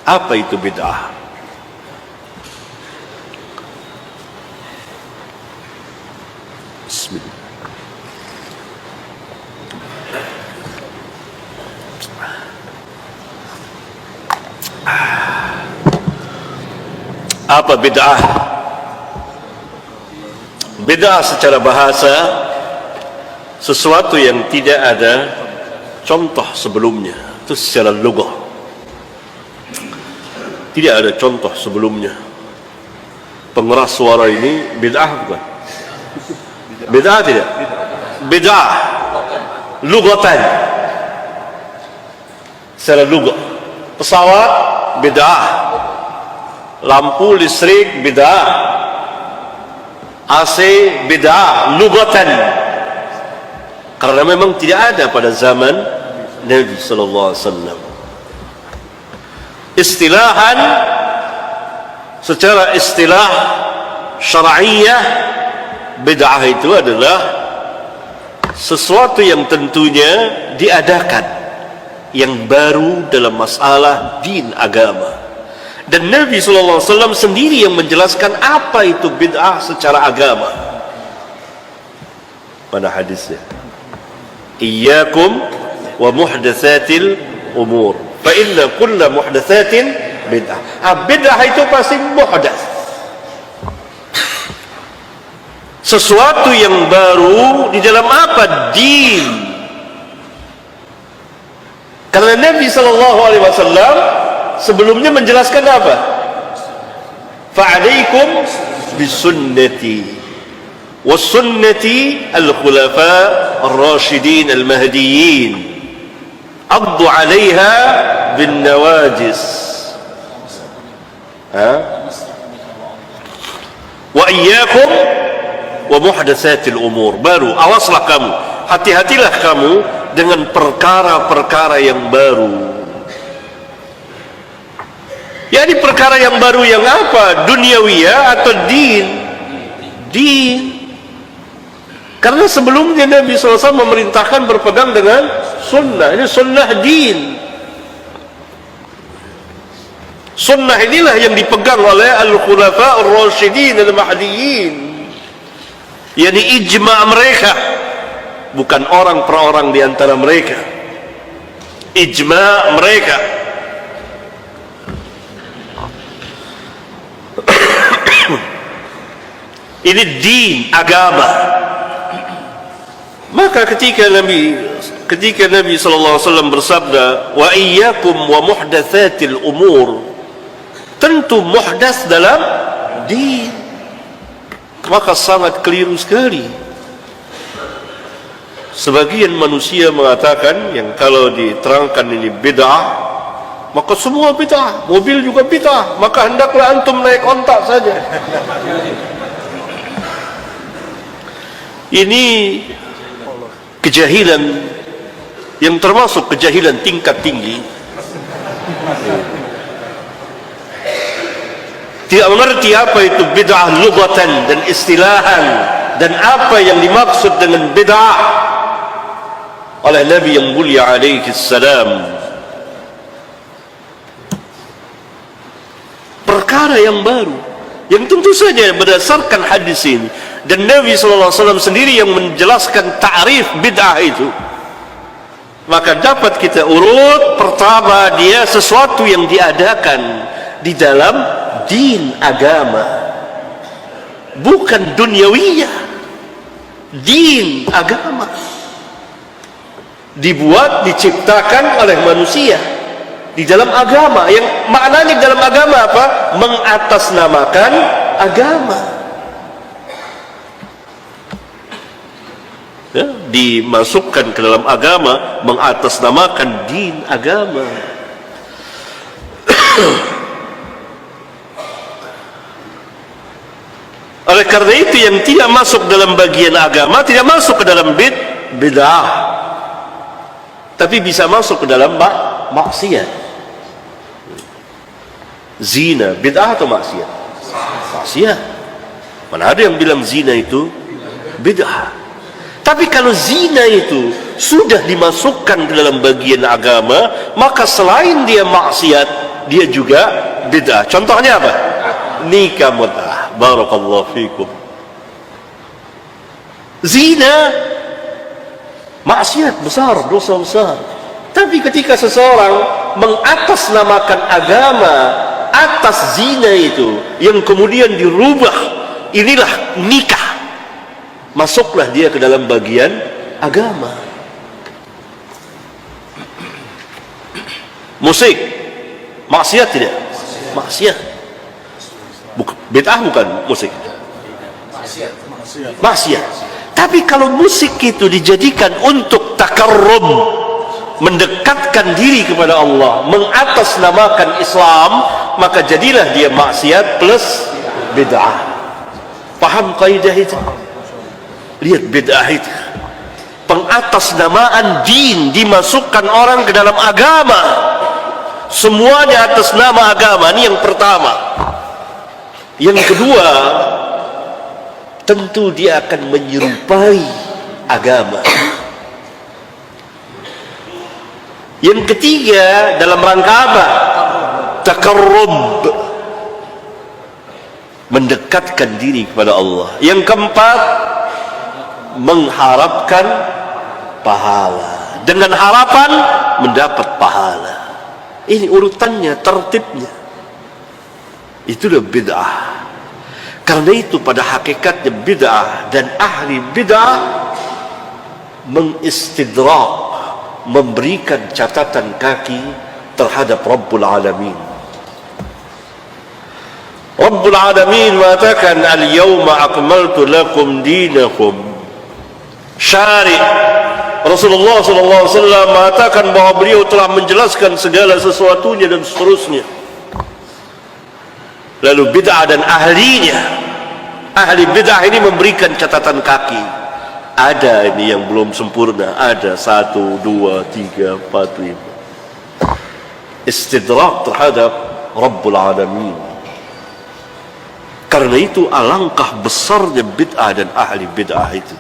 Apa itu bid'ah? Bismillah. Apa bid'ah? Bid'ah secara bahasa sesuatu yang tidak ada contoh sebelumnya. Itu secara lugah. Tidak ada contoh sebelumnya. Pengeras suara ini bid'ah bukan? Bid'ah tidak? Bid'ah lugatan. Secara lugah. Pesawat bid'ah. Lampu listrik bid'ah. AC bid'ah lugatan. Karena memang tidak ada pada zaman Nabi sallallahu alaihi wasallam. Istilahan, secara istilah syar'iyyah, bid'ah itu adalah sesuatu yang tentunya diadakan, yang baru dalam masalah din agama. Dan Nabi SAW sendiri yang menjelaskan apa itu bid'ah secara agama. Mana hadisnya? Iyyakum wa muhdatsatil umur, fa inna kulla muhdatsatin bid'ah. Bid'ah itu pasti muhdats, sesuatu yang baru di dalam apa? Din. Karena Nabi SAW sebelumnya menjelaskan apa? Fa'alaikum bisunnati wa sunnati al-khulafa ar-rashidin al-mahdiyyin addu 'alayha bin nawajis. Wa iyyakum wa muhdatsatil umur. Baru, awaslah kamu, hati-hatilah kamu dengan perkara-perkara yang baru. Jadi perkara yang baru yang apa? Duniawiyah atau din? Din. Karena sebelumnya Nabi SAW memerintahkan berpegang dengan sunnah. Ini sunnah din. Sunnah inilah yang dipegang oleh al-khulafa ar-rasyidin al-mahdiyyin. Yani ijma' mereka, bukan orang per orang di antara mereka. Ijma' mereka. Ini din, agama. Maka ketika Nabi sallallahu alaihi wasallam bersabda, wa iyyakum wa muhdatsatil umur, tentu muhdats dalam din, maka sangat keliru sekali. Sebagian manusia mengatakan yang kalau diterangkan ini bid'ah, maka semua bid'ah, mobil juga bid'ah, maka hendaklah antum naik ontak saja. Ini kejahilan yang termasuk kejahilan tingkat tinggi. Tidak mengerti apa itu bid'ah lugatan dan istilahan, dan apa yang dimaksud dengan bid'ah oleh Nabi yang mulia alaihi salam. Perkara yang baru, yang tentu saja berdasarkan hadis ini, dan Nabi SAW sendiri yang menjelaskan ta'rif bid'ah itu, maka dapat kita urut. Pertama, dia sesuatu yang diadakan di dalam din agama, bukan duniawiyah. Din agama dibuat, diciptakan oleh manusia di dalam agama, yang maknanya dalam agama apa? Mengatasnamakan agama. Ya, dimasukkan ke dalam agama, mengatasnamakan din agama. Oleh karena itu, yang tidak masuk dalam bagian agama tidak masuk ke dalam bid'ah, tapi bisa masuk ke dalam maksiat. Zina bid'ah atau maksiat? Maksiat. Mana ada yang bilang zina itu bid'ah? Tapi kalau zina itu sudah dimasukkan ke dalam bagian agama, maka selain dia maksiat, dia juga bid'ah. Contohnya apa? Nikah mut'ah. Barakallahu fikum. Zina, maksiat besar, dosa besar. Tapi ketika seseorang mengatasnamakan agama atas zina itu, yang kemudian dirubah, inilah nikah, masuklah dia ke dalam bagian agama. Musik, maksiat tidak? Maksiat. Bid'ah bukan musik? Maksiat. Tapi kalau musik itu dijadikan untuk takarrub, mendekatkan diri kepada Allah, mengatasnamakan Islam, maka jadilah dia maksiat plus bid'ah. Paham kaidah itu? Lihat bid'ah itu, pengatasnamaan din, dimasukkan orang ke dalam agama, semuanya atas nama agama. Ini yang pertama. Yang kedua, tentu dia akan menyerupai agama. Yang ketiga, dalam rangka apa? Takarrub, mendekatkan diri kepada Allah. Yang keempat, mengharapkan pahala, dengan harapan mendapat pahala. Ini urutannya, tertibnya. Itulah bid'ah. Karena itu pada hakikatnya bid'ah dan ahli bid'ah mengistidrak, memberikan catatan kaki terhadap Rabbul Alamin. Rabbul Alamin mengatakan, al-yawma akmaltu lakum dinakum. Syari' Rasulullah SAW mengatakan bahwa beliau telah menjelaskan segala sesuatunya dan seterusnya. Lalu bid'ah dan ahlinya, ahli bid'ah ini memberikan catatan kaki. Ada ini yang belum sempurna, ada 1, 2, 3, 4, 5. Istidrak terhadap Rabbul Alamin. Karena itu alangkah besarnya bid'ah dan ahli bid'ah itu.